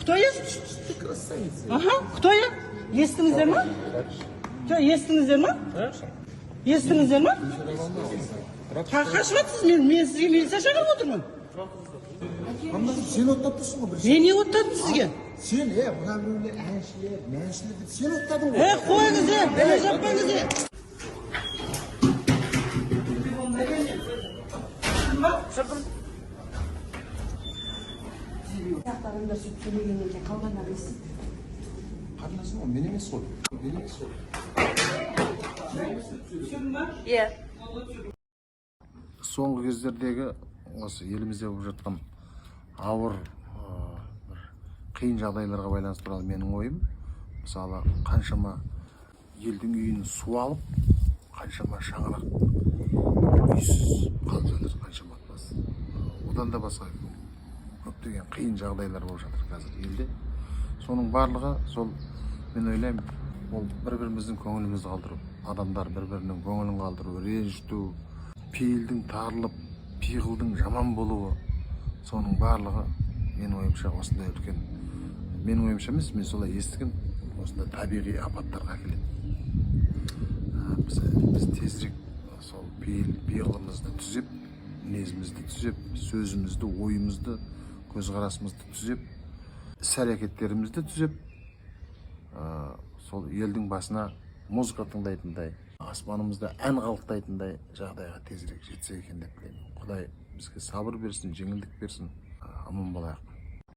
Кто я? Ага, кто я? Естіңіздер ма? Жоқ, естіңіздер ма? Естіңіздер ма? Қашып жатсыз, мен сізге милиция шақырып отырмын. Сен оттаттысың ғой бір. Мен не оттадым сізге? Сен, мына біреулер әншілер, мәншілер деп сен оттадың ғой. Қойыңыз, бәле жаппаңыз. Адамдар сөйтіп сөйлегеннен кейін қалғандар естіп. Қарындасың ғой, мен емес қой. Мен емес қой. Иә. Соңғы кездердегі осы елімізде болып жатқан ауыр бір қиын жағдайларға байланысты туралы менің ойым, мысалы қаншама елдің үйін су алып, қаншама шаңырақ үйсіз қалып жатыр, қаншама отбасы. Одан да басқа көптеген қиын жағдайлар болып жатыр қазір елде. Соның барлығы сол, мен ойлаймын, ол бір-біріміздің көңілімізді қалдыру, адамдар бір-бірінің көңілін қалдыру, ренжіту, пейілдің тарылып, пиғылдың жаман болуы, соның барлығы менің ойымша осындай үлкен, менің ойымша емес, мен солай естіген, осындай табиғи апаттарға әкеледі. Біз тезірек сол пиғылымызды түзеп, мінезімізді түзеп, сөзімізді, ойымызды, көзқарасымызды түзеп, іс-әрекеттерімізді түзеп, сол елдің басына музыка тыңдайтындай, аспанымызда ән қалықтайтындай жағдайға тезірек жетсе екен деп тілеймін. Құдай бізге сабыр берсін, жеңілдік берсін, аман болайық.